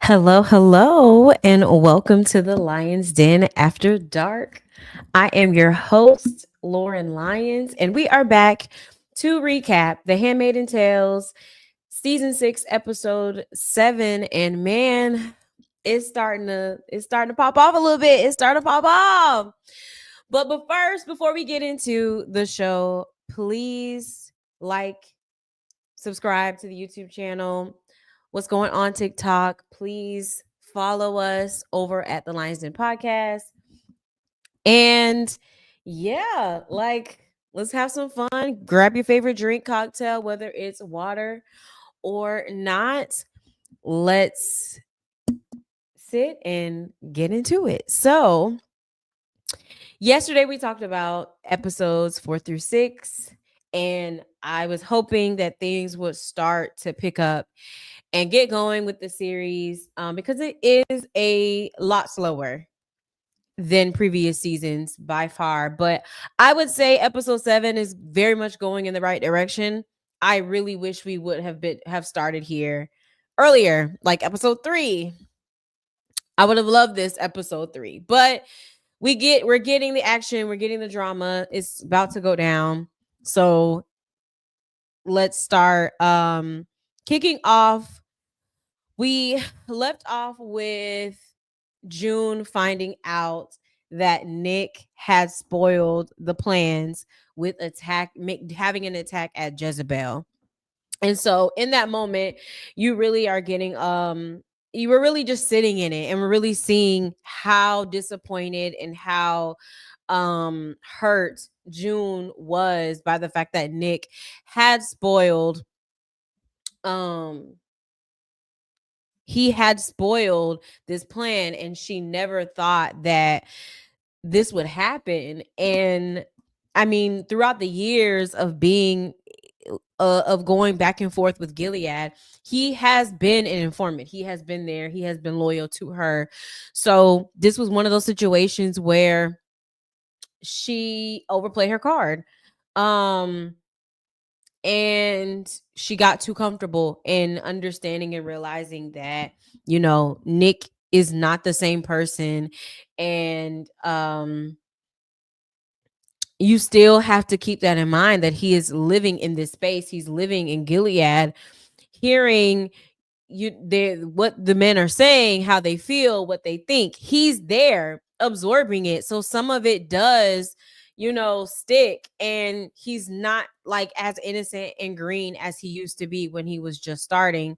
Hello, hello, and welcome to the Lion's Den After Dark. I am your host, Lauren Lyons, and we are back to recap The Handmaiden Tales, Season 6, Episode 7. And man, it's starting to pop off a little bit. It's starting to pop off. But first, before we get into the show, please like, subscribe to the YouTube channel. What's going on TikTok? Please follow us over at the Lions Den Podcast. And yeah, let's have some fun. Grab your favorite drink cocktail, whether it's water or not. Let's sit and get into it. So, yesterday we talked about episodes 4 through 6, and I was hoping that things would start to pick up and get going with the series because it is a lot slower than previous seasons by far. But I would say episode 7 is very much going in the right direction. I really wish we would have started here earlier, like episode 3. I would have loved this episode 3, but we're getting the action, we're getting the drama. It's about to go down. So let's start kicking off. We left off with June finding out that Nick had spoiled the plans with having an attack at Jezebel. And so in that moment, you really are getting you were really just sitting in it, and we're really seeing how disappointed and how hurt June was by the fact that Nick had spoiled um he had spoiled this plan, and she never thought that this would happen. And I mean, throughout the years of being of going back and forth with Gilead, he has been an informant. He has been there. He has been loyal to her. So this was one of those situations where she overplayed her card. Um and she got too comfortable in understanding and realizing that, Nick is not the same person. And you still have to keep that in mind, that he is living in this space. He's living in Gilead, hearing what the men are saying, how they feel, what they think. He's there absorbing it. So some of it does, stick, and he's not like as innocent and green as he used to be when he was just starting.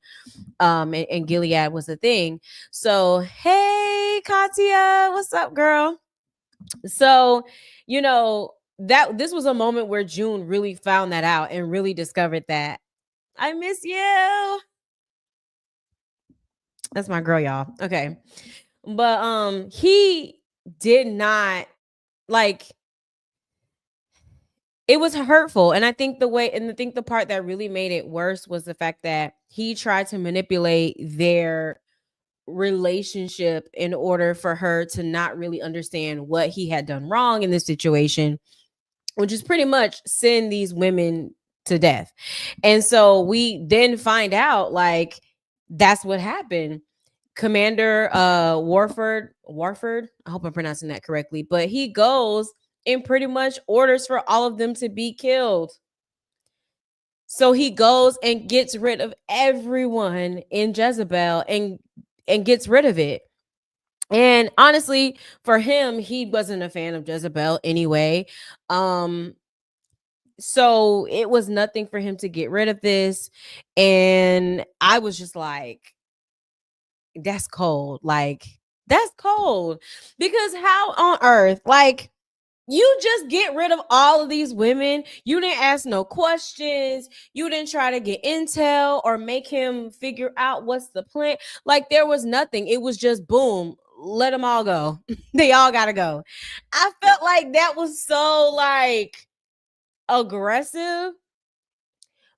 And Gilead was a thing. So hey Katya, what's up, girl? So, that this was a moment where June really found that out and really discovered that. I miss you. That's my girl, y'all. Okay. But he did not, like, it was hurtful. And I think the part that really made it worse was the fact that he tried to manipulate their relationship in order for her to not really understand what he had done wrong in this situation, which is pretty much send these women to death. And so we then find out, like, that's what happened. Commander Warford, I hope I'm pronouncing that correctly, but he goes and pretty much orders for all of them to be killed. So he goes and gets rid of everyone in Jezebel and gets rid of it. And honestly, for him, he wasn't a fan of Jezebel anyway. So it was nothing for him to get rid of this. And I was just like, that's cold. Like, that's cold. Because how on earth, like, you just get rid of all of these women? You didn't ask no questions. You didn't try to get intel or make him figure out what's the plan. Like, there was nothing. It was just boom, let them all go. They all gotta go. I felt like that was so, like, aggressive.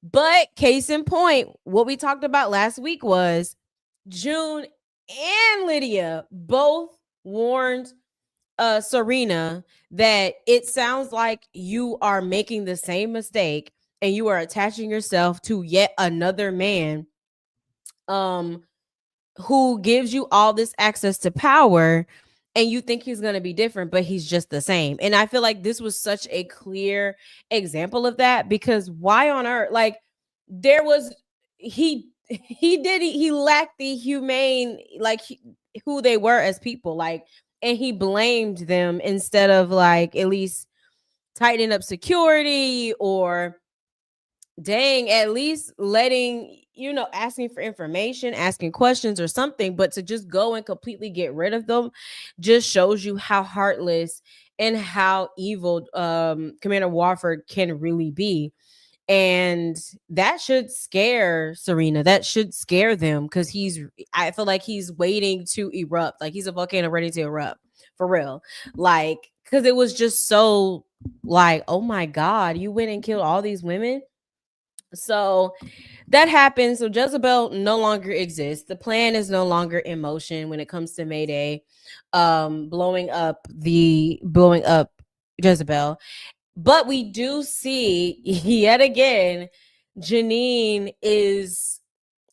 But case in point, what we talked about last week was June and Lydia both warned Serena that it sounds like you are making the same mistake and you are attaching yourself to yet another man, um who gives you all this access to power, and you think he's going to be different, but he's just the same. And I feel like this was such a clear example of that, because why on earth, like, there was, he lacked the humane, like, who they were as people, like, and he blamed them instead of, like, at least tightening up security, or dang, at least letting, asking for information, asking questions or something. But to just go and completely get rid of them just shows you how heartless and how evil Commander Warford can really be. And that should scare Serena. That should scare them, because I feel like he's waiting to erupt. Like, he's a volcano ready to erupt for real. Like, because it was just so, like, oh my God, you went and killed all these women. So that happens. So Jezebel no longer exists. The plan is no longer in motion when it comes to Mayday, blowing up Jezebel. But we do see yet again, Janine is,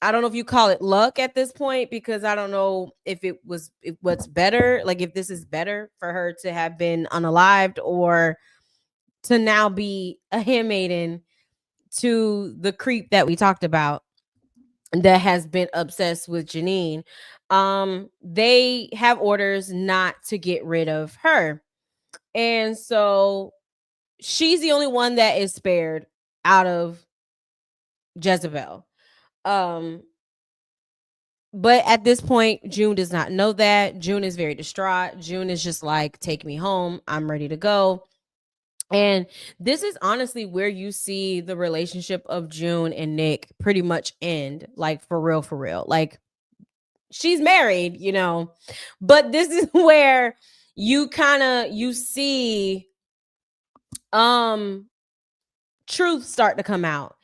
I don't know if you call it luck at this point, because I don't know if what's better, like, if this is better for her to have been unalived, or to now be a handmaiden to the creep that we talked about, that has been obsessed with Janine. They have orders not to get rid of her. And so she's the only one that is spared out of Jezebel. Um, but at this point, June does not know that. June is very distraught. June is just like, take me home. I'm ready to go. And this is honestly where you see the relationship of June and Nick pretty much end, like, for real, for real. Like, she's married, but this is where you see truth start to come out.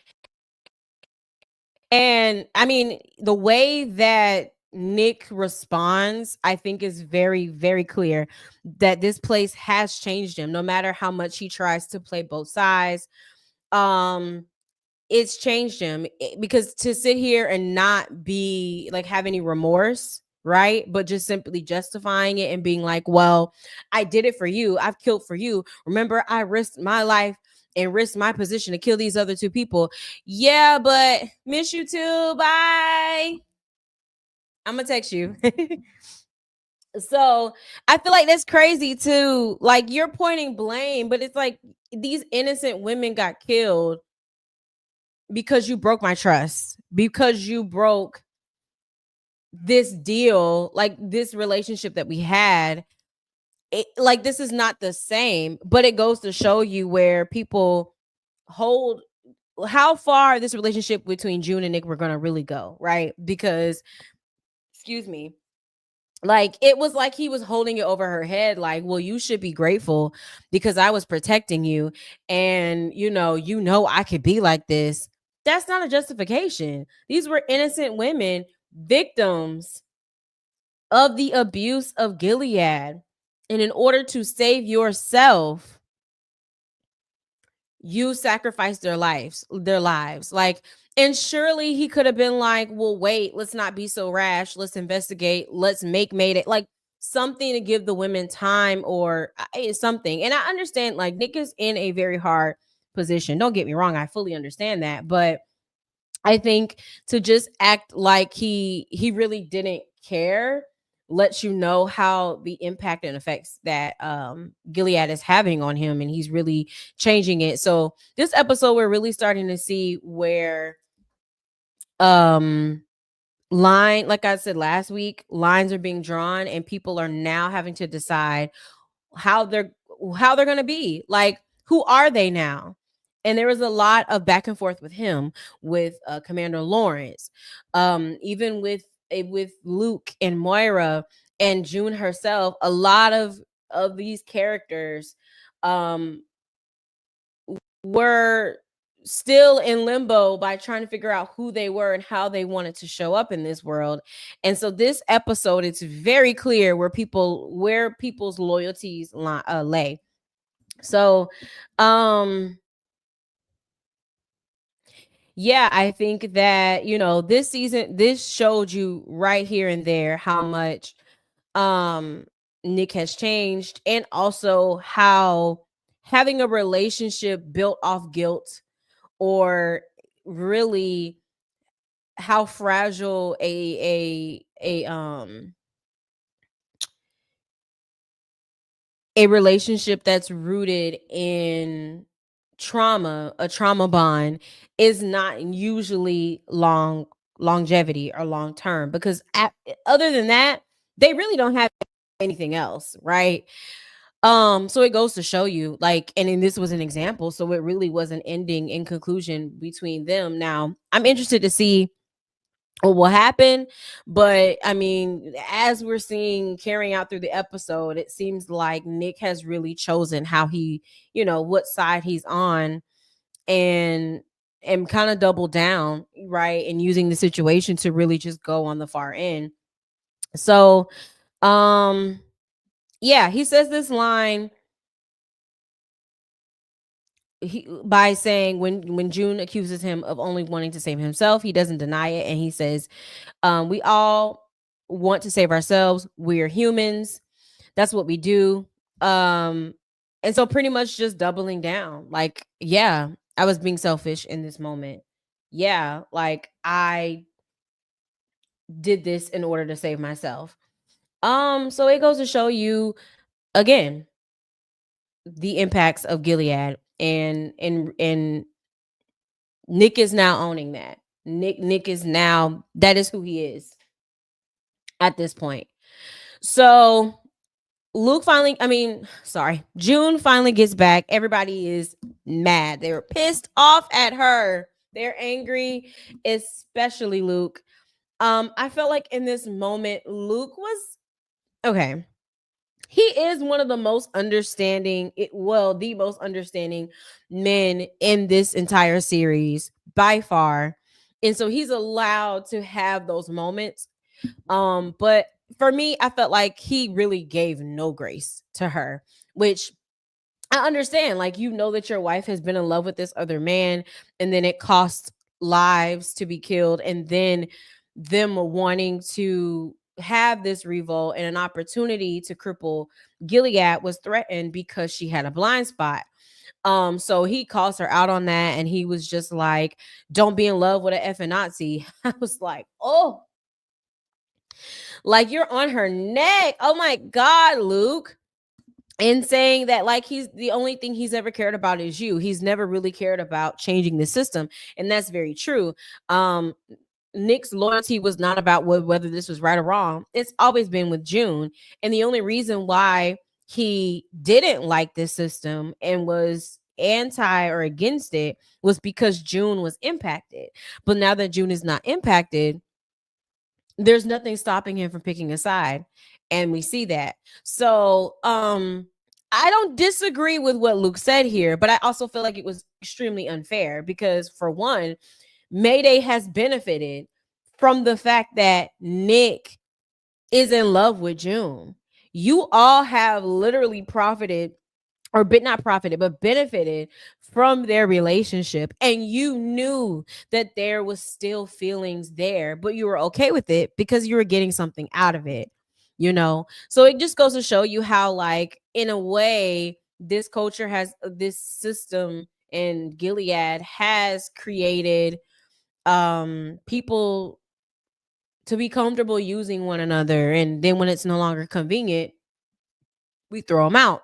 And I mean, the way that Nick responds, I think, is very, very clear that this place has changed him, no matter how much he tries to play both sides. Um, it's changed him, because to sit here and not be like, have any remorse, right? But just simply justifying it and being like, well, I did it for you. I've killed for you. Remember, I risked my life and risked my position to kill these other two people. Yeah, but miss you too. Bye. I'm gonna text you. So I feel like that's crazy too. Like, you're pointing blame, but it's like, these innocent women got killed because you broke my trust, because you broke this deal, like, this relationship that we had. Like, this is not the same, but it goes to show you where people hold, how far this relationship between June and Nick were going to really go, right? Because, excuse me, like, it was like he was holding it over her head, like, well, you should be grateful because I was protecting you, and I could be like this. That's not a justification. These were innocent women, victims of the abuse of Gilead. And in order to save yourself, you sacrificed their lives. Like, and surely he could have been like, well, wait, let's not be so rash. Let's investigate. Let's made it like something to give the women time, or something. And I understand, like, Nick is in a very hard position. Don't get me wrong. I fully understand that. But I think to just act like he really didn't care lets you know how the impact and effects that Gilead is having on him, and he's really changing it. So this episode, we're really starting to see where um like I said last week, lines are being drawn, and people are now having to decide how they're going to be, like, who are they now. And there was a lot of back and forth with him, with Commander Lawrence, even with Luke and Moira and June herself. A lot of these characters um were still in limbo by trying to figure out who they were and how they wanted to show up in this world. And so this episode, it's very clear where people's loyalties lay. So Yeah, I think that, this season, this showed you right here and there how much um Nick has changed, and also how having a relationship built off guilt, or really how fragile a relationship that's rooted in trauma, a trauma bond, is not usually longevity or long term, because other than that, they really don't have anything else, right? So it goes to show you, like, and then this was an example, so it really was an ending in conclusion between them. Now, I'm interested to see what will happen, but I mean, as we're seeing carrying out through the episode, it seems like Nick has really chosen how he, what side he's on, and kind of double down, right? And using the situation to really just go on the far end. So, um, yeah, he says this line, by saying, when June accuses him of only wanting to save himself, he doesn't deny it, and he says, we all want to save ourselves. We're humans. That's what we do. Um, and so pretty much just doubling down. Like, yeah, I was being selfish in this moment. Yeah, like I did this in order to save myself. So it goes to show you again the impacts of Gilead, and Nick is now owning that. Nick is now, that is who he is at this point. So June finally gets back. Everybody is mad. They were pissed off at her. They're angry, especially Luke. I felt like in this moment, Luke was okay. He is one of the most understanding, the most understanding men in this entire series by far. And so he's allowed to have those moments. But for me, I felt like he really gave no grace to her, which I understand. Like, that your wife has been in love with this other man, and then it costs lives to be killed, and then them wanting to have this revolt and an opportunity to cripple Gilead was threatened because she had a blind spot. So he calls her out on that, and he was just like, "Don't be in love with an effing Nazi." I was like, "Oh, like you're on her neck. Oh my God, Luke." And saying that, like, he's the only thing he's ever cared about is you. He's never really cared about changing the system. And that's very true. Um, Nick's loyalty was not about whether this was right or wrong. It's always been with June. And the only reason why he didn't like this system and was anti or against it was because June was impacted. But now that June is not impacted, there's nothing stopping him from picking a side, and we see that. So I don't disagree with what Luke said here, but I also feel like it was extremely unfair, because for one, Mayday has benefited from the fact that Nick is in love with June. You all have literally profited, or bit not profited, but benefited from their relationship, and you knew that there was still feelings there, but you were okay with it because you were getting something out of it. So it just goes to show you how, like, in a way, this culture has, this system, and Gilead has created people to be comfortable using one another, and then when it's no longer convenient, we throw them out.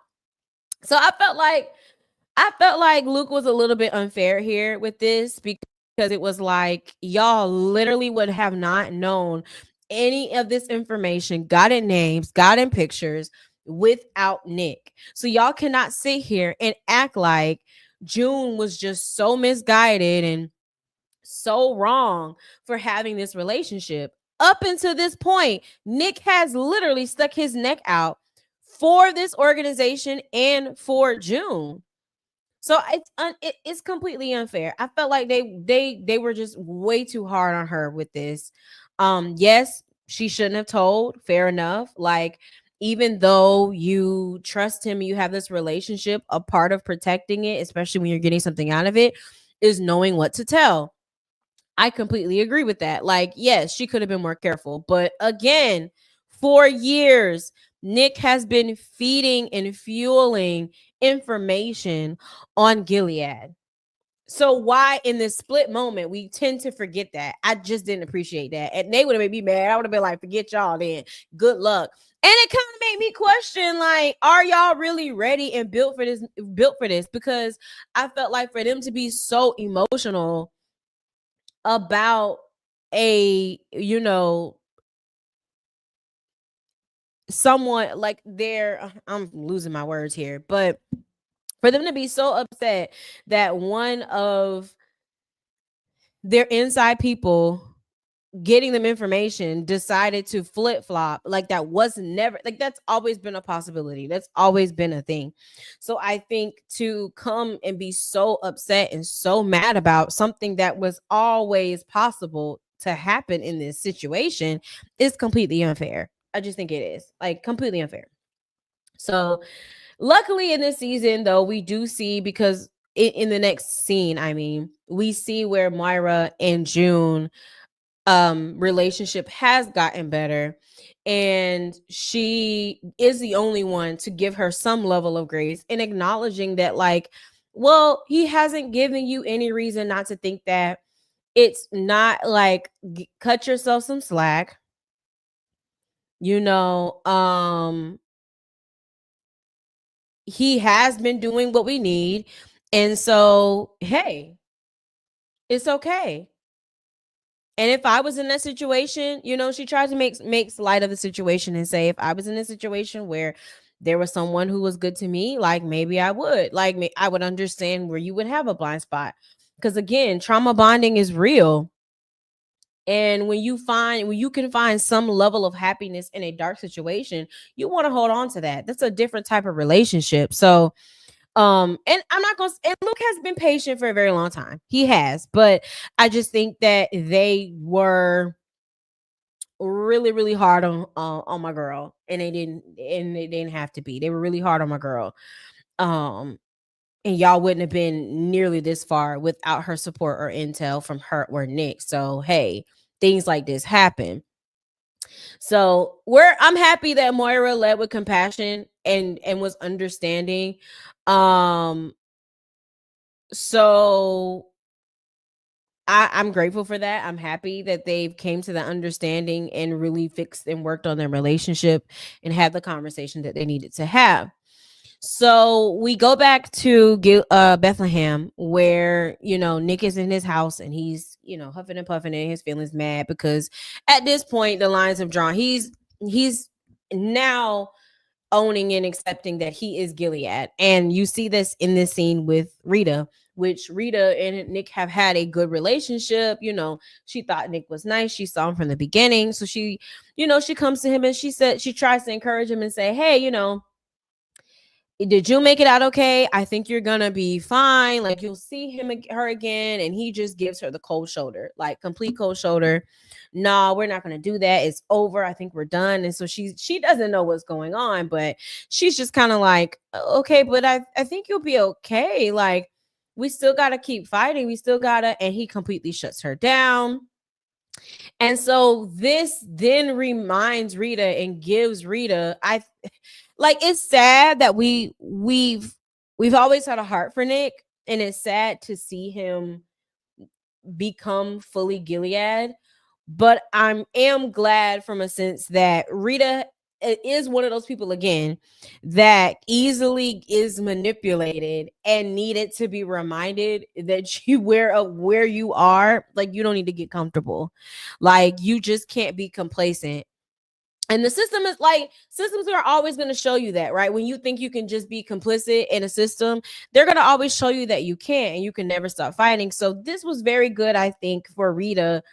So I felt like Luke was a little bit unfair here with this, because it was like, y'all literally would have not known any of this information, got in names, got in pictures, without Nick. So y'all cannot sit here and act like June was just so misguided and so wrong for having this relationship. Up until this point, Nick has literally stuck his neck out for this organization and for June. So it's completely unfair. I felt like they were just way too hard on her with this. Yes, she shouldn't have told. Fair enough. Like, even though you trust him, you have this relationship, a part of protecting it, especially when you're getting something out of it, is knowing what to tell. I completely agree with that. Like, yes, she could have been more careful. But again, for years, Nick has been feeding and fueling information on Gilead. So why in this split moment we tend to forget that? I just didn't appreciate that. And they would have made me mad. I would have been like, forget y'all then. Good luck. And it kind of made me question, like, are y'all really ready and built for this? Because I felt like for them to be so emotional about a, someone like their, I'm losing my words here, but for them to be so upset that one of their inside people getting them information decided to flip flop, like that was never, like that's always been a possibility, that's always been a thing. So I think to come and be so upset and so mad about something that was always possible to happen in this situation is completely unfair. I just think it is like completely unfair. So luckily in this season though, we do see, because in the next scene, I mean, we see where Moira and June relationship has gotten better, and she is the only one to give her some level of grace and acknowledging that, like, well, he hasn't given you any reason not to think that. It's not like cut yourself some slack, you know. He has been doing what we need, and so hey, it's okay. And if I was in that situation, she tried to makes light of the situation and say, if I was in a situation where there was someone who was good to me, like maybe I would, I would understand where you would have a blind spot. Because again, trauma bonding is real. And when you can find some level of happiness in a dark situation, you want to hold on to that. That's a different type of relationship. So and I'm not gonna, and Luke has been patient for a very long time. He has, but I just think that they were really, really hard on my girl, and they didn't have to be. They were really hard on my girl. Um, and y'all wouldn't have been nearly this far without her support or intel from her or Nick. So hey, things like this happen. So I'm happy that Moira led with compassion and was understanding. Um, so I'm grateful for that. I'm happy that they've came to the understanding and really fixed and worked on their relationship and had the conversation that they needed to have. So we go back to Bethlehem, where Nick is in his house and he's huffing and puffing and his feelings mad because at this point the lines have drawn. He's now owning and accepting that he is Gilead. And you see this in this scene with Rita, which Rita and Nick have had a good relationship. She thought Nick was nice. She saw him from the beginning. So she comes to him and she tries to encourage him and say, hey, did you make it out okay? I think you're gonna be fine. Like you'll see her again. And he just gives her the cold shoulder, like complete cold shoulder. No, we're not gonna do that. It's over. I think we're done. And so she doesn't know what's going on, but she's just kind of like, okay, but I think you'll be okay. Like, we still gotta keep fighting. We still gotta, and he completely shuts her down. And so this then reminds Rita and gives Rita, I like, it's sad that we've always had a heart for Nick, and it's sad to see him become fully Gilead. But am glad from a sense that Rita is one of those people again that easily is manipulated and needed to be reminded that where you are, like you don't need to get comfortable, like you just can't be complacent. And the system is like, systems are always going to show you that, right? When you think you can just be complicit in a system, they're going to always show you that you can't, and you can never stop fighting. So this was very good, I think, for Rita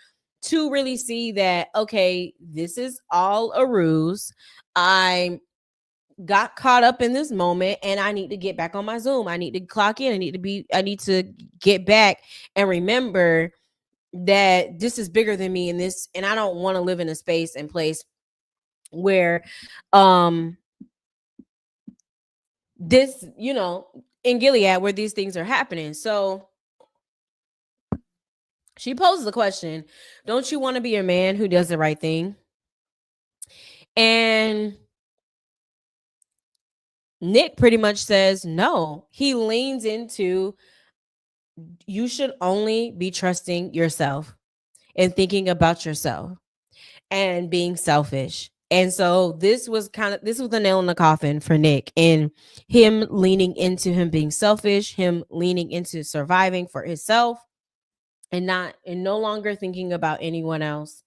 to really see that, okay, this is all a ruse. I got caught up in this moment and I need to get back on my Zoom. I need to clock in. I need to get back and remember that this is bigger than me, and I don't want to live in a space and place where um this, in Gilead, where these things are happening. So She poses the question, don't you want to be a man who does the right thing? And Nick pretty much says no. He leans into, you should only be trusting yourself and thinking about yourself and being selfish. And so this was the nail in the coffin for Nick, and him leaning into him being selfish, him leaning into surviving for himself and no longer thinking about anyone else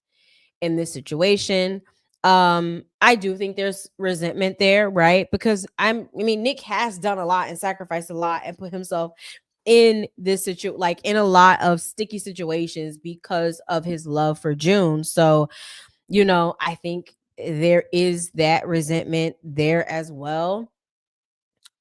in this situation. I do think there's resentment there, right? Because I mean Nick has done a lot and sacrificed a lot and put himself in this situation, like in a lot of sticky situations because of his love for June. So, I think there is that resentment there as well.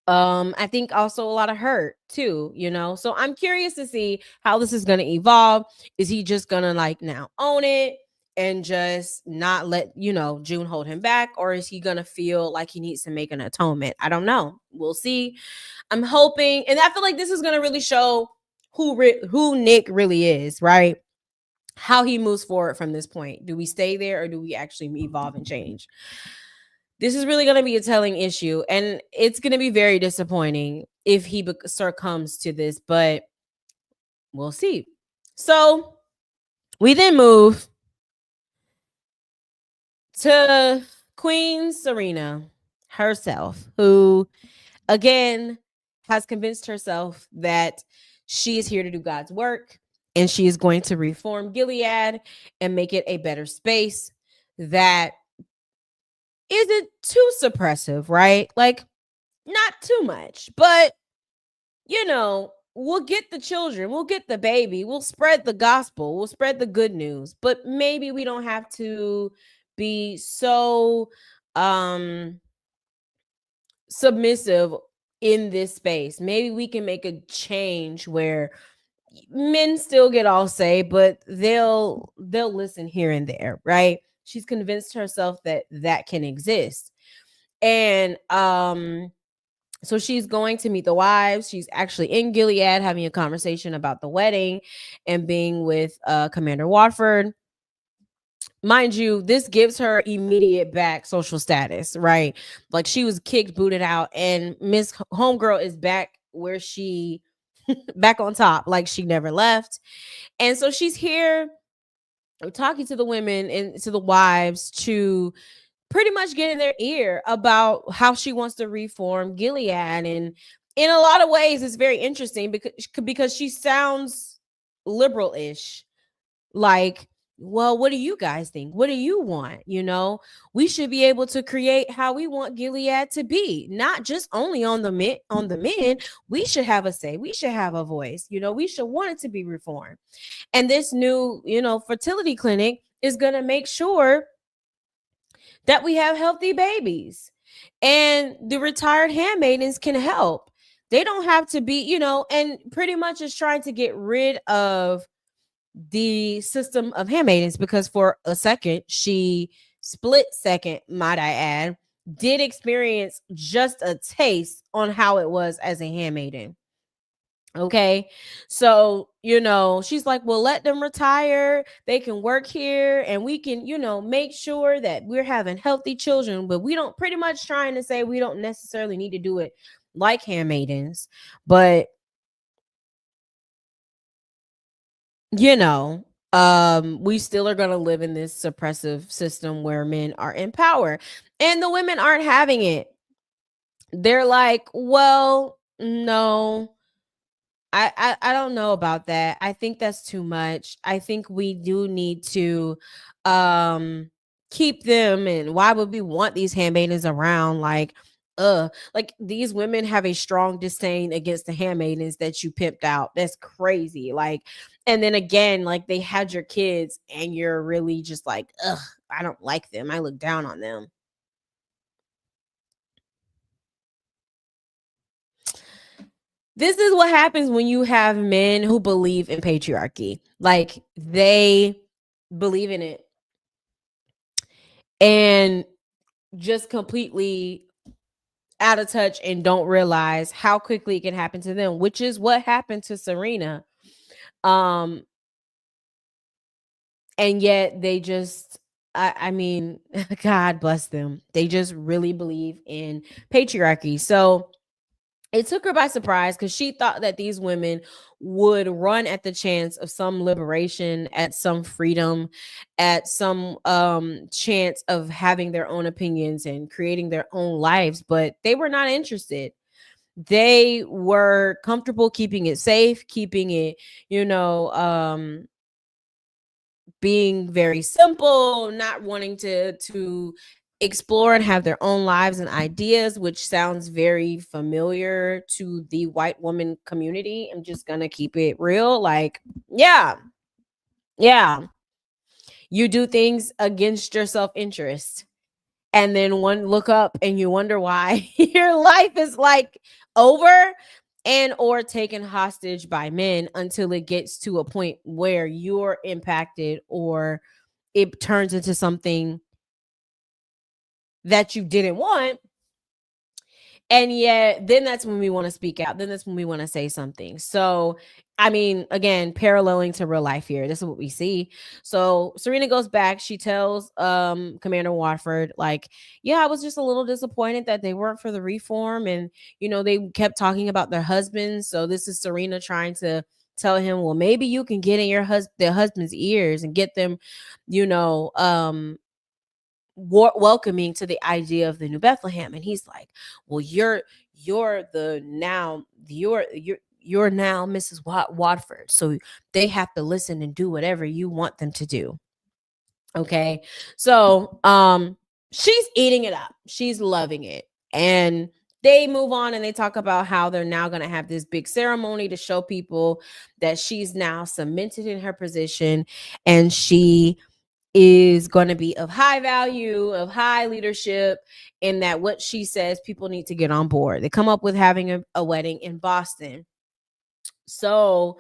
I think also a lot of hurt too. So I'm curious to see how this is going to evolve. Is he just going to like now own it and just not let June hold him back, or is he going to feel like he needs to make an atonement? I don't know, we'll see. I'm hoping, and I feel like this is going to really show who Nick really is, right? How he moves forward from this point. Do we stay there or do we actually evolve and change? This is really going to be a telling issue, and it's going to be very disappointing if he succumbs to this, but we'll see. So we then move to Queen Serena herself, who again has convinced herself that she is here to do God's work and she is going to reform Gilead and make it a better space that isn't too suppressive, right? Like, not too much, but we'll get the children, we'll get the baby, we'll spread the gospel, we'll spread the good news, but maybe we don't have to be so submissive in this space. Maybe we can make a change where men still get all say, but they'll listen here and there, right? She's convinced herself that that can exist. And so she's going to meet the wives. She's actually in Gilead having a conversation about the wedding and being with Commander Watford. Mind you, this gives her immediate back social status, right? Like she was kicked, booted out, and Miss Homegirl is back where she back on top, like she never left. And so she's here talking to the women and to the wives to pretty much get in their ear about how she wants to reform Gilead. And in a lot of ways, it's very interesting because she sounds liberal-ish. Like, well, what do you guys think? What do you want? We should be able to create how we want Gilead to be, not just only on the men. We should have a say. We should have a voice. We should want it to be reformed. And this new, fertility clinic is going to make sure that we have healthy babies. And the retired handmaidens can help. They don't have to be, and pretty much is trying to get rid of the system of handmaidens because for a second, she split second, might I add, did experience just a taste on how it was as a handmaiden. Okay. So, she's like, well, let them retire. They can work here and we can, make sure that we're having healthy children. But we don't, pretty much trying to say we don't necessarily need to do it like handmaidens. But, we still are going to live in this suppressive system where men are in power and the women aren't having it. They're like, well, no, I don't know about that. I think that's too much. I think we do need to keep them, and why would we want these handmaidens around? Like these women have a strong disdain against the handmaidens that you pimped out. That's crazy. Like, and then again, like they had your kids and you're really just like, ugh, I don't like them. I look down on them. This is what happens when you have men who believe in patriarchy. Like they believe in it and just completely out of touch and don't realize how quickly it can happen to them, which is what happened to Serena. Um And yet they just, I mean, God bless them. They just really believe in patriarchy. So it took her by surprise because she thought that these women would run at the chance of some liberation, at some freedom, at some chance of having their own opinions and creating their own lives, but they were not interested. They were comfortable keeping it safe, keeping it, you know, being very simple, not wanting to explore and have their own lives and ideas, which sounds very familiar to the white woman community. I'm just gonna keep it real. Like, yeah, yeah. You do things against your self-interest. And then one look up and you wonder why your life is like over and or taken hostage by men until it gets to a point where you're impacted or it turns into something that you didn't want. And yet, then that's when we want to speak out. Then that's when we want to say something. So, I mean, again, paralleling to real life here. This is what we see. So Serena goes back. She tells Commander Watford, like, yeah, I was just a little disappointed that they weren't for the reform. And, you know, they kept talking about their husbands. So this is Serena trying to tell him, well, maybe you can get in their husband's ears and get them, you know, welcoming to the idea of the new Bethlehem. And he's like, well, you're the now you're now Mrs. Watford, so they have to listen and do whatever you want them to do. Okay. So she's eating it up, she's loving it. And they move on and they talk about how they're now going to have this big ceremony to show people that she's now cemented in her position, and she is going to be of high value, of high leadership, and that what she says, people need to get on board. They come up with having a wedding in Boston. So,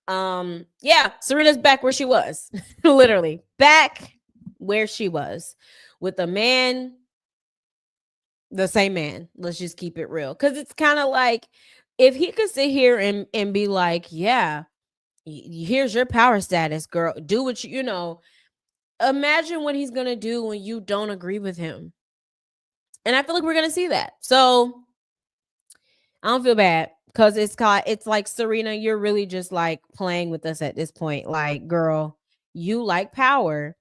yeah, Serena's back where she was, literally back where she was with a man, the same man. Let's just keep it real. Cause it's kind of like if he could sit here and be like, yeah, here's your power status, girl. Do what you know. Imagine what he's gonna do when you don't agree with him. And I feel like we're gonna see that. So I don't feel bad because it's like Serena, you're really just like playing with us at this point. Like, girl, you like power.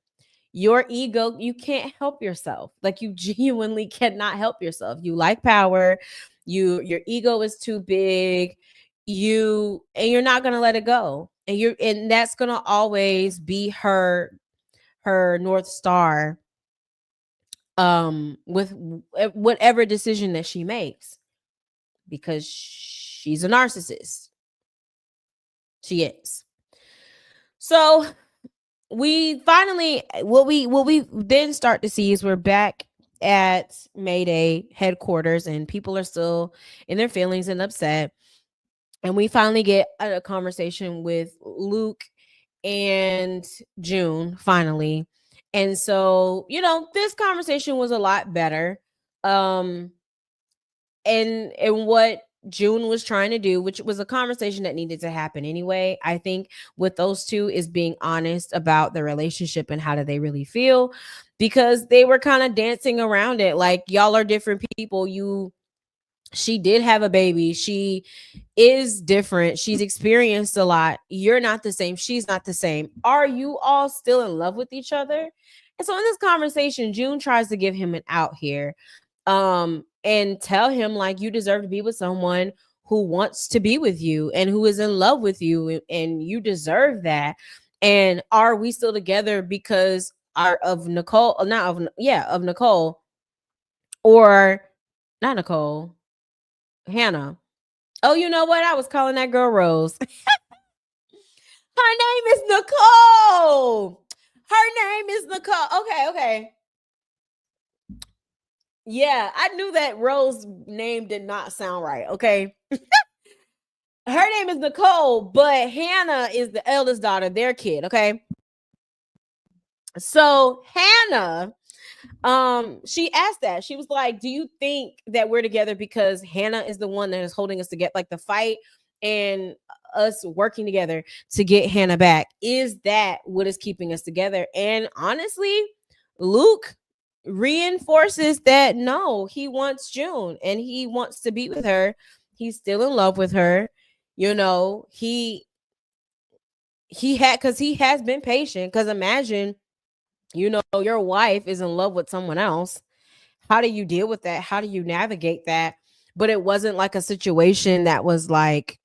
Your ego, you can't help yourself. Like you genuinely cannot help yourself. You like power. Your ego is too big. You're not gonna let it go. And that's gonna always be her North Star with whatever decision that she makes, because she's a narcissist. She is. So we finally what we then start to see is we're back at Mayday headquarters and people are still in their feelings and upset. And we finally get a conversation with Luke and June finally. And so, you know, this conversation was a lot better. Um and what June was trying to do, which was a conversation that needed to happen anyway, I think, with those two, is being honest about the relationship and how do they really feel, because they were kind of dancing around it like y'all are different people. She did have a baby. She is different. She's experienced a lot. You're not the same. She's not the same. Are you all still in love with each other? And so in this conversation, June tries to give him an out here, and tell him like you deserve to be with someone who wants to be with you and who is in love with you, and you deserve that. And are we still together because are of Nicole, not of, yeah, of Nicole, or not Nicole, Hannah. Oh, you know what? I was calling that girl Rose. Her name is Nicole. Her name is Nicole. Okay, okay. Yeah, I knew that Rose name did not sound right. Okay. Her name is Nicole, but Hannah is the eldest daughter, their kid. Okay. So Hannah, she asked that. She was like, do you think that we're together because Hannah is the one that is holding us to get like the fight? And us working together to get Hannah back? Is that what is keeping us together? And honestly, Luke reinforces that no, he wants June and he wants to be with her. He's still in love with her. You know, he had, because he has been patient. Because imagine, you know, your wife is in love with someone else. How do you deal with that? How do you navigate that? But it wasn't like a situation that was like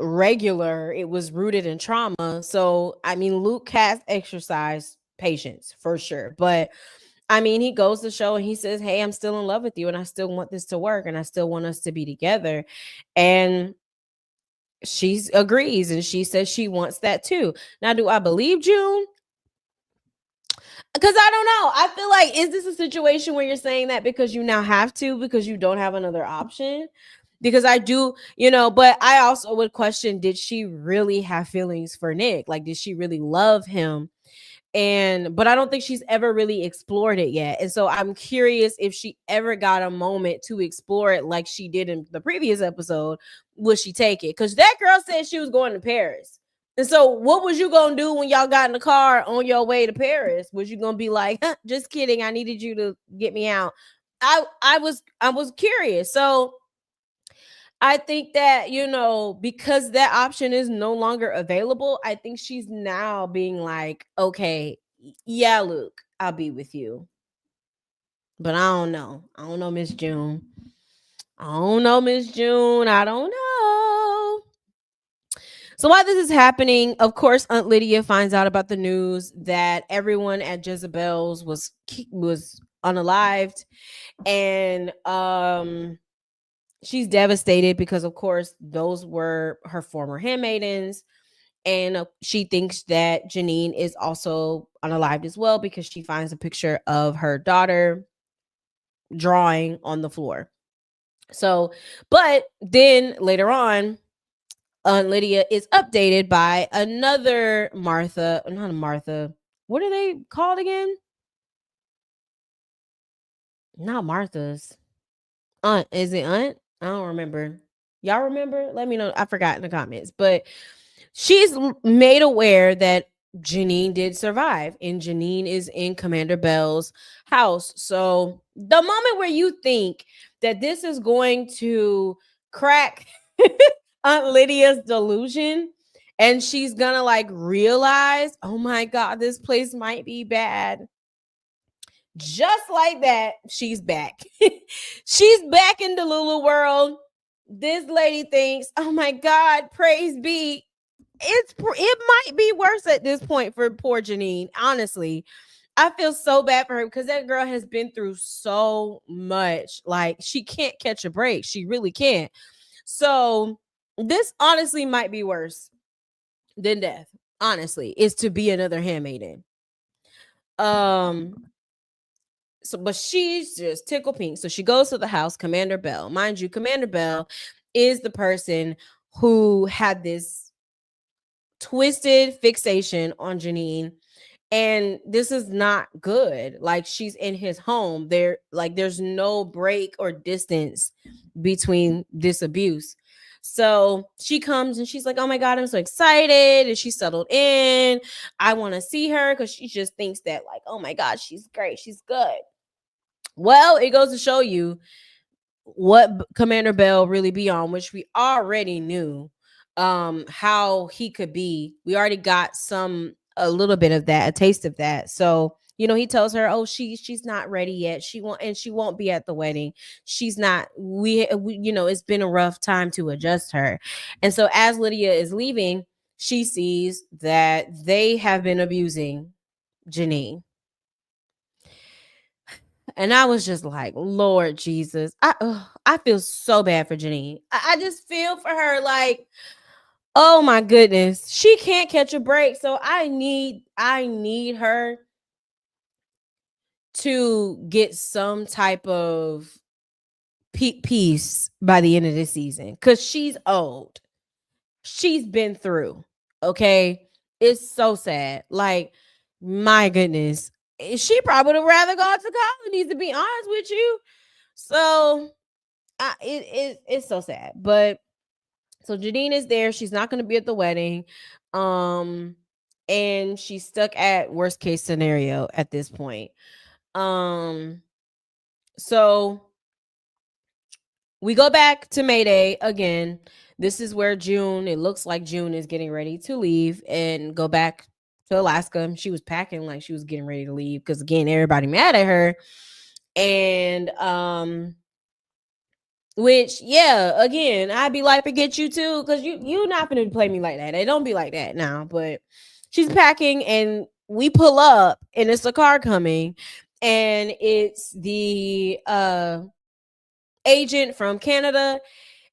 regular, it was rooted in trauma. So I mean, Luke has exercised patience for sure. But I mean, he goes to show and he says, hey, I'm still in love with you and I still want this to work and I still want us to be together. And she agrees and she says she wants that too. Now, do I believe June? Because I don't know. I feel like, is this a situation where you're saying that because you now have to, because you don't have another option? Because I do, you know, but I also would question, did she really have feelings for Nick? Like, did she really love him? And but I don't think she's ever really explored it yet. And so I'm curious if she ever got a moment to explore it like she did in the previous episode. Would she take it? Because that girl said she was going to Paris. And so what was you gonna do when y'all got in the car on your way to Paris? Was you gonna be like, huh, just kidding, I needed you to get me out? I was curious. So I think that, you know, because that option is no longer available, I think she's now being like, okay, yeah, Luke, I'll be with you. But I don't know. I don't know, Miss June. I don't know, Miss June. I don't know. So while this is happening, of course, Aunt Lydia finds out about the news that everyone at Jezebel's was unalived, and she's devastated because, of course, those were her former handmaidens. And she thinks that Janine is also unalived as well because she finds a picture of her daughter drawing on the floor. So, but then later on, Lydia is updated by another Martha, not a Martha. What are they called again? Not Martha's. Aunt. Is it Aunt? I don't remember. Y'all remember? Let me know. I forgot in the comments. But she's made aware that Janine did survive, and Janine is in Commander Bell's house. So the moment where you think that this is going to crack Aunt Lydia's delusion, and she's gonna like realize, oh my God, this place might be bad. Just like that, she's back. She's back in the Lulu world. This lady thinks, oh my God, praise be. It might be worse at this point for poor Janine. Honestly, I feel so bad for her because that girl has been through so much. Like, she can't catch a break. She really can't. So this honestly might be worse than death. Honestly, is to be another handmaiden. So, but she's just tickle pink. So she goes to the house, Commander Bell. Mind you, Commander Bell is the person who had this twisted fixation on Janine. And this is not good. Like, she's in his home. There's no break or distance between this abuse. So she comes and she's like, oh my God, I'm so excited. And she's settled in. I want to see her because she just thinks that, like, oh my God, she's great. She's good. Well, it goes to show you what Commander Bell really be on, which we already knew how he could be. We already got a little bit of that, a taste of that. So, you know, he tells her, oh, she's not ready yet. She won't be at the wedding. She's not, we you know, it's been a rough time to adjust her. And so as Lydia is leaving, she sees that they have been abusing Janine. And I was just like, Lord Jesus, I feel so bad for Janine. I just feel for her, like, oh my goodness, she can't catch a break. So I need her to get some type of peace by the end of this season, because she's old. She's been through. Okay, it's so sad. Like, my goodness, she probably would have rather gone to colonies, to be honest with you. So it's so sad. But So Janine is there. She's not going to be at the wedding. Um, and she's stuck at worst case scenario at this point. Um, so we go back to Mayday again. This is where June, it looks like June is getting ready to leave and go back to Alaska. She was packing like she was getting ready to leave because again, everybody mad at her. And which, yeah, again, I'd be like, forget you too, because you not gonna play me like that. It don't be like that now. But she's packing, and we pull up, and it's a car coming, and it's the agent from Canada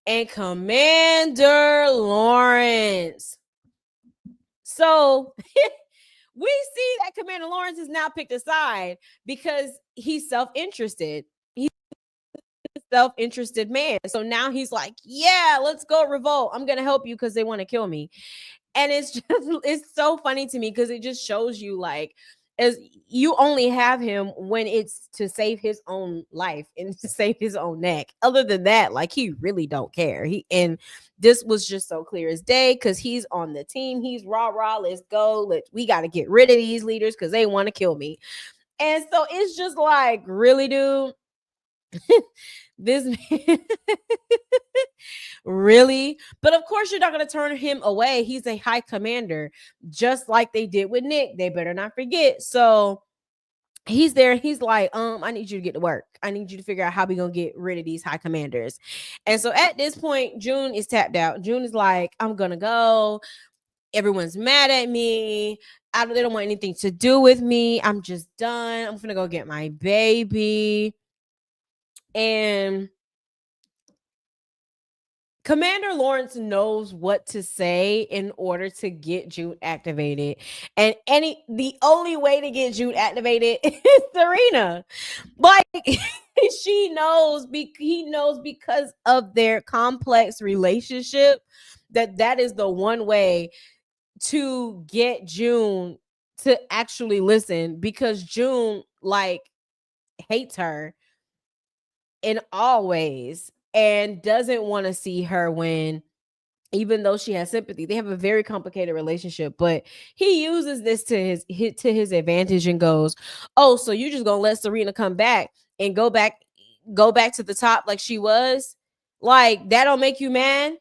and Commander Lawrence. So we see that Commander Lawrence is now picked aside because he's self-interested. Self-interested man. So now he's like, yeah, let's go revolt. I'm gonna help you because they want to kill me. And it's just it's so funny to me because it just shows you like as you only have him when it's to save his own life and to save his own neck. Other than that, like he really don't care. He and this was just so clear as day because he's on the team. He's rah, let's go. We got to get rid of these leaders because they want to kill me. And so it's just like, really, dude. This man really, but of course you're not going to turn him away. He's a high commander, just like they did with Nick. They better not forget. So he's there. He's like, I need you to get to work. I need you to figure out how we gonna get rid of these high commanders. And so at this point, June is tapped out. June is like, I'm gonna go. Everyone's mad at me. They don't want anything to do with me. I'm just done. I'm gonna go get my baby. And Commander Lawrence knows what to say in order to get June activated. And the only way to get June activated is Serena. Like he knows because of their complex relationship that is the one way to get June to actually listen because June like hates her in all ways and doesn't want to see her win, even though she has sympathy. They have a very complicated relationship, but he uses this to his advantage and goes, oh, so you just gonna let Serena come back and go back to the top like she was? Like that don't make you mad?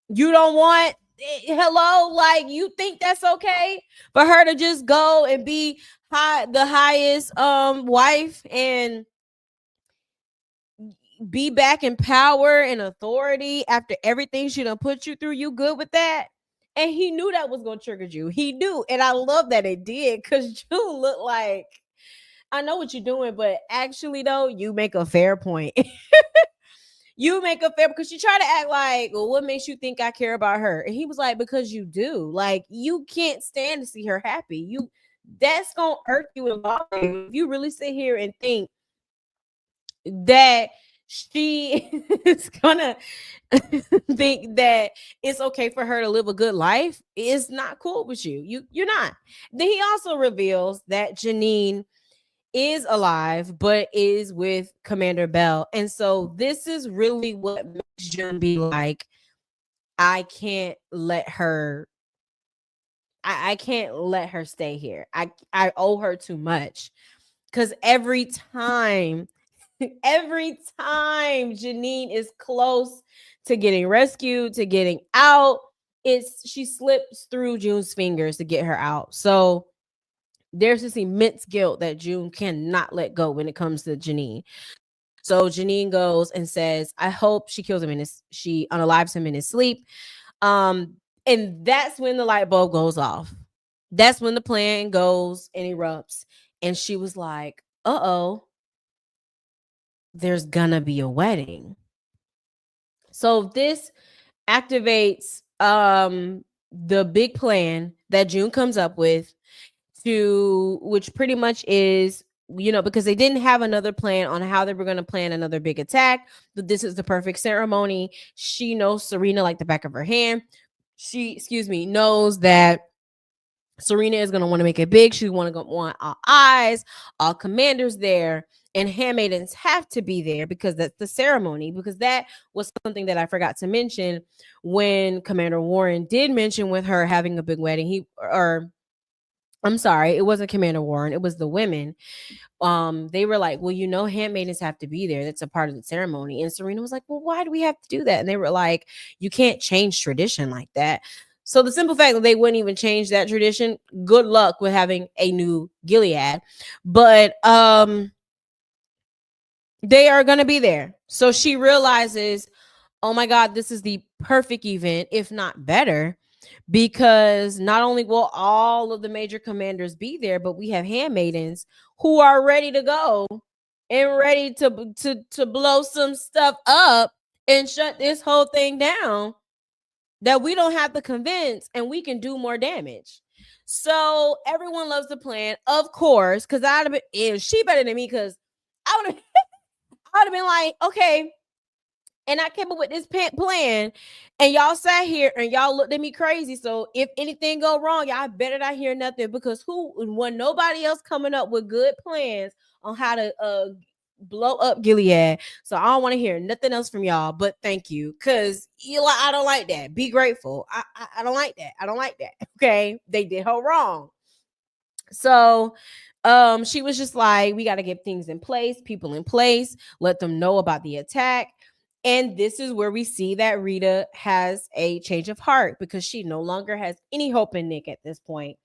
You don't want hello? Like you think that's okay for her to just go and be the highest wife and be back in power and authority after everything she done put you through? You good with that? And he knew that was gonna trigger you. He knew, and I love that it did because you look like I know what you're doing, but actually though, you make a fair point. You make a fair because she tried to act like, well, what makes you think I care about her? And he was like, because you do. Like you can't stand to see her happy. That's gonna irk you and bother you if you really sit here and think that she is gonna think that it's okay for her to live a good life. It's not cool with you. You're not. Then he also reveals that Janine is alive but is with Commander Bell. And so this is really what makes June be like, I can't let her I can't let her stay here. I owe her too much. Cause every time Janine is close to getting rescued, to getting out, she slips through June's fingers to get her out. So there's this immense guilt that June cannot let go when it comes to Janine. So Janine goes and says, I hope she kills him she unalives him in his sleep. And that's when the light bulb goes off. That's when the plan goes and erupts. And she was like, uh-oh, there's gonna be a wedding. So this activates the big plan that June comes up with, which pretty much is, because they didn't have another plan on how they were going to plan another big attack, but this is the perfect ceremony. She knows Serena like the back of her hand. She knows that Serena is going to want to make it big. She want all eyes, all commanders there. and handmaidens have to be there because that's the ceremony. Because that was something that I forgot to mention when Commander Warren did mention with her having a big wedding. Or I'm sorry, it wasn't Commander Warren, it was the women. They were like, well, handmaidens have to be there, that's a part of the ceremony. And Serena was like, well, why do we have to do that? And they were like, you can't change tradition like that. So the simple fact that they wouldn't even change that tradition, good luck with having a new Gilead. But they are going to be there. So she realizes, oh my God, this is the perfect event, if not better, because not only will all of the major commanders be there, but we have handmaidens who are ready to go and ready to blow some stuff up and shut this whole thing down, that we don't have to convince and we can do more damage. So everyone loves the plan, of course, because I'd have been, she better than me, because I would have been like, okay. And I came up with this plan, and y'all sat here and y'all looked at me crazy. So if anything go wrong, y'all better not hear nothing, because when nobody else coming up with good plans on how to blow up Gilead. So I don't want to hear nothing else from y'all. But thank you, because I don't like that. Be grateful. I don't like that. I don't like that. Okay, they did her wrong. So she was just like, we got to get things in place, people in place, let them know about the attack. And this is where we see that Rita has a change of heart, because she no longer has any hope in Nick at this point.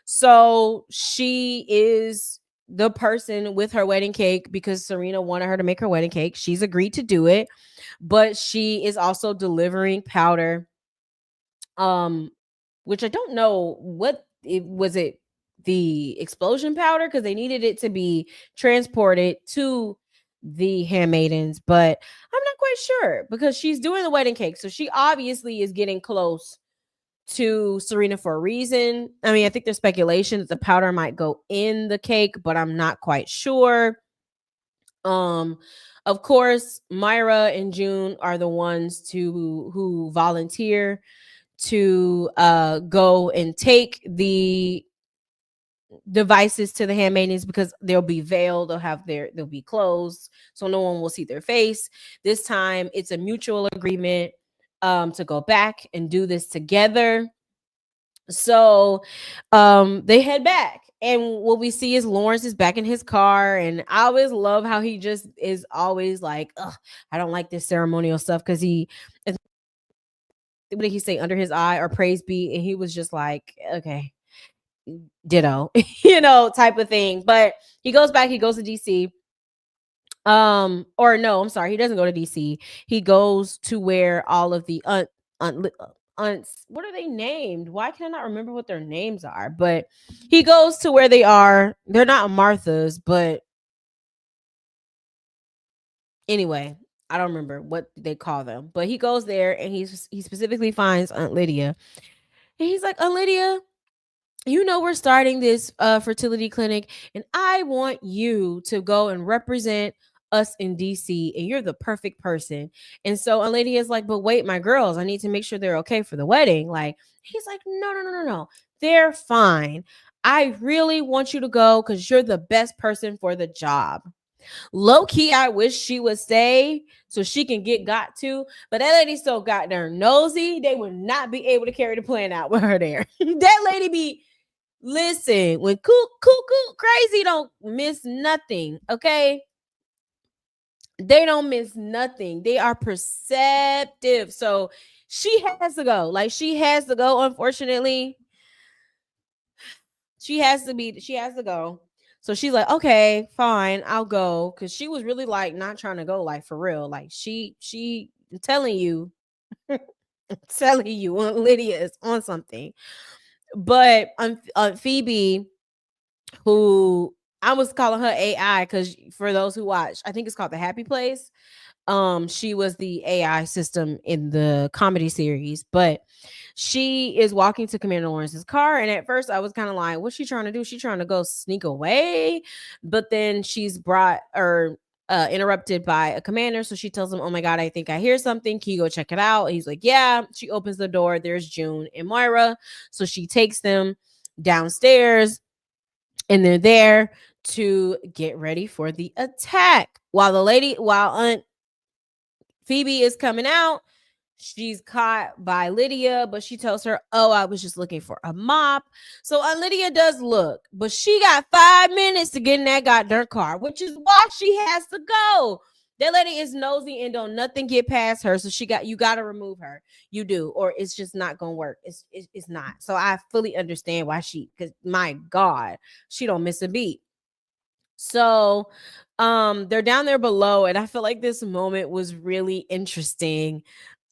So she is the person with her wedding cake, because Serena wanted her to make her wedding cake. She's agreed to do it, but she is also delivering powder, um which I don't know what it was. It the explosion powder, because they needed it to be transported to the handmaidens, but I'm not quite sure, because she's doing the wedding cake, so she obviously is getting close to Serena for a reason. I mean, I think there's speculation that the powder might go in the cake, but I'm not quite sure. um of course, Myra and June are the ones who volunteer to go and take the devices to the handmaidens, because they'll be veiled, they'll be closed, so no one will see their face. This time it's a mutual agreement to go back and do this together. So they head back, and what we see is Lawrence is back in his car. And I always love how he just is always like, ugh, I don't like this ceremonial stuff, because what did he say, under his eye or praise be, and he was just like, okay, ditto, type of thing. But he goes back, he goes to DC. Or no, I'm sorry, he doesn't go to DC. He goes to where all of the aunts, what are they named? Why can I not remember what their names are? But he goes to where they are. They're not Martha's, but anyway, I don't remember what they call them. But he goes there, and he specifically finds Aunt Lydia. And he's like, Aunt Lydia, we're starting this fertility clinic, and I want you to go and represent us in DC, and you're the perfect person. And so a lady is like, but wait, my girls, I need to make sure they're okay for the wedding. Like, he's like, no, no, no, no, no, they're fine. I really want you to go because you're the best person for the job. Low key, I wish she would stay so she can get got to, but that lady so goddamn nosy, they would not be able to carry the plan out with her there. That lady be, listen, when cuckoo crazy don't miss nothing, okay? They don't miss nothing. They are perceptive. So she has to go. Like, she has to go, unfortunately. She has to go. So she's like, okay, fine, I'll go. Cause she was really like not trying to go, like, for real. Like, I'm telling you, telling you, Lydia is on something. But Phoebe, who I was calling her AI, because for those who watch, I think it's called The Happy Place. She was the AI system in the comedy series, but she is walking to Commander Lawrence's car. And at first I was kind of like, what's she trying to do? She trying to go sneak away. But then she's brought or interrupted by a commander. So she tells him, oh my God, I think I hear something. Can you go check it out? He's like, yeah. She opens the door. There's June and Moira. So she takes them downstairs, and they're there. to get ready for the attack. While Aunt Phoebe is coming out, she's caught by Lydia, but she tells her, "Oh, I was just looking for a mop." So Lydia does look, but she got 5 minutes to get in that goddamn car, which is why she has to go. That lady is nosy and don't nothing get past her. So you got to remove her. You do, or it's just not gonna work. It's not. So I fully understand why because my God, she don't miss a beat. So they're down there below, and I feel like this moment was really interesting,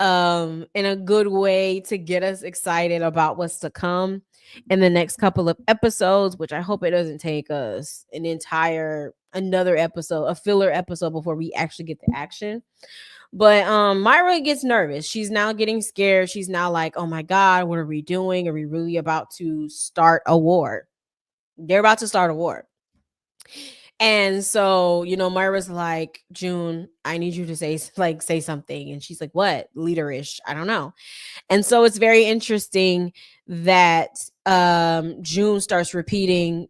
in a good way to get us excited about what's to come in the next couple of episodes, which I hope it doesn't take us another episode, a filler episode, before we actually get the action. But Myra gets nervous. She's now getting scared. She's now like, "Oh my God, what are we doing? Are we really about to start a war?" They're about to start a war. And so, Myra's like, "June, I need you to say something." And she's like, "What? Leaderish? I don't know." And so it's very interesting that June starts repeating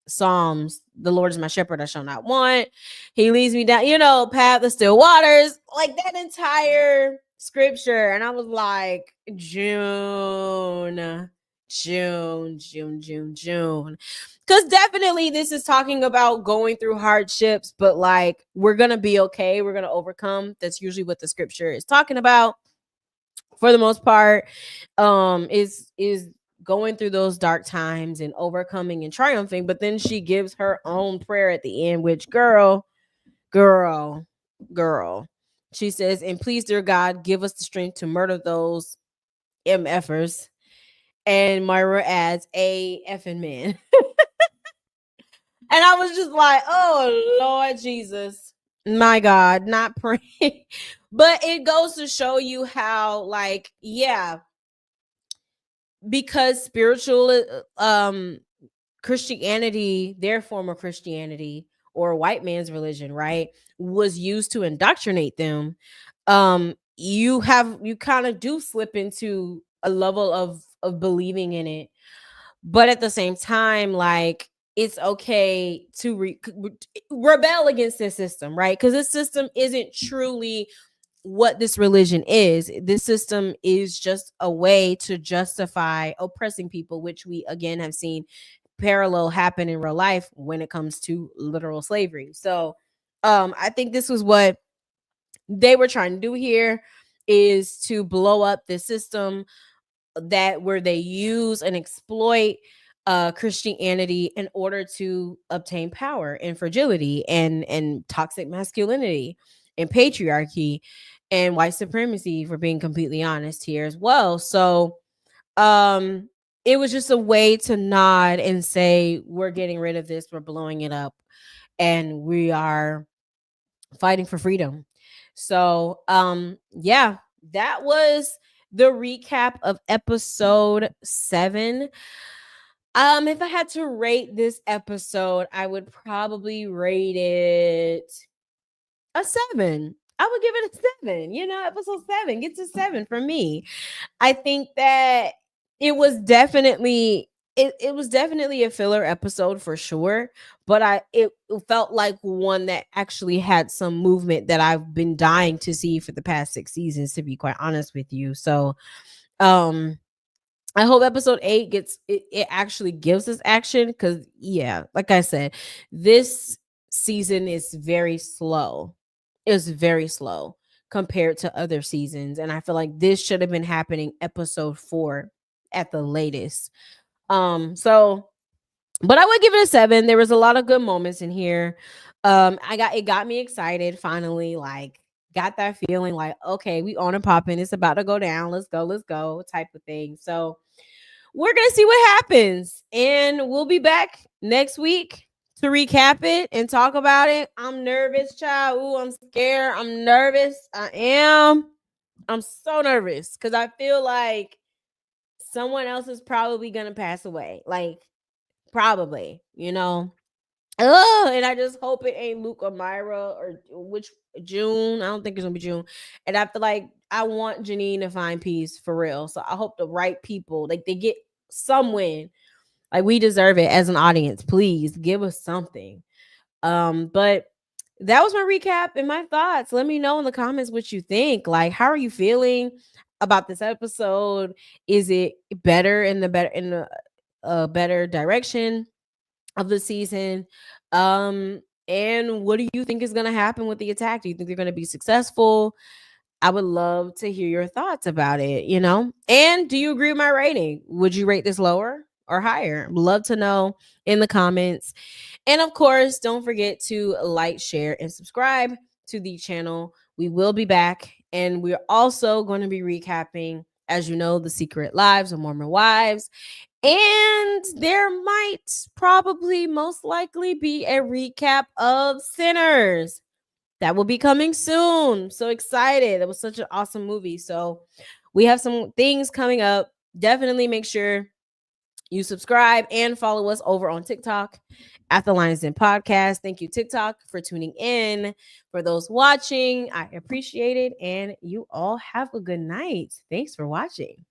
Psalms. "The Lord is my shepherd, I shall not want. He leads me down, path of still waters," like that entire scripture. And I was like, June, June, June, June, June. Because definitely this is talking about going through hardships, but like we're going to be okay. We're going to overcome. That's usually what the scripture is talking about for the most part, is going through those dark times and overcoming and triumphing. But then she gives her own prayer at the end, which girl, girl. She says, "And please, dear God, give us the strength to murder those MFers." And Myra adds, "A effing man." And I was just like, "Oh Lord Jesus, my God, not praying." But it goes to show you how, like, yeah, because spiritual Christianity, their form of Christianity or white man's religion, right, was used to indoctrinate them. You kind of do slip into a level of believing in it, but at the same time, like, it's okay to rebel against this system, right? Because this system isn't truly what this religion is. This system is just a way to justify oppressing people, which we again have seen parallel happen in real life when it comes to literal slavery. So I think this was what they were trying to do here, is to blow up the system that where they use and exploit Christianity in order to obtain power and fragility and toxic masculinity and patriarchy and white supremacy, for being completely honest here as well. So um it was just a way to nod and say, "We're getting rid of this, we're blowing it up, and we are fighting for freedom." So yeah, that was the recap of episode 7. If I had to rate this episode, I would probably rate it a 7. I would give it a 7. Episode 7 gets a 7 for me. I think that it was definitely a filler episode for sure, but it felt like one that actually had some movement that I've been dying to see for the past 6 seasons, to be quite honest with you. So um I hope episode 8 it actually gives us action, because yeah, like I said, this season is very slow. It's very slow compared to other seasons, and I feel like this should have been happening episode 4 at the latest. So but I would give it a 7. There was a lot of good moments in here. It got me excited finally, like got that feeling like, okay, we on and popping. It's about to go down. Let's go type of thing. So we're gonna see what happens, and we'll be back next week to recap it and talk about it. I'm nervous, child. Ooh, I'm scared. I'm nervous. I am. I'm so nervous because I feel like someone else is probably gonna pass away. Like, probably, Oh, and I just hope it ain't Luke or Myra or which June. I don't think it's gonna be June. And I feel like I want Janine to find peace for real. So I hope the right people, like, they get some win. Like, we deserve it as an audience. Please give us something. But that was my recap and my thoughts. Let me know in the comments what you think. Like, how are you feeling about this episode? Is it better in the better direction of the season? And what do you think is going to happen with the attack? Do you think they're going to be successful? I would love to hear your thoughts about it, you know? And do you agree with my rating? Would you rate this lower or higher? Love to know in the comments. And of course, don't forget to like, share, and subscribe to the channel. We will be back, and we're also going to be recapping, as you know, the secret lives of Mormon wives. And there might probably most likely be a recap of Sinners that will be coming soon. So excited. That was such an awesome movie. So we have some things coming up. Definitely make sure you subscribe and follow us over on TikTok at the Lions Den Podcast. Thank you, TikTok, for tuning in. For those watching, I appreciate it. And you all have a good night. Thanks for watching.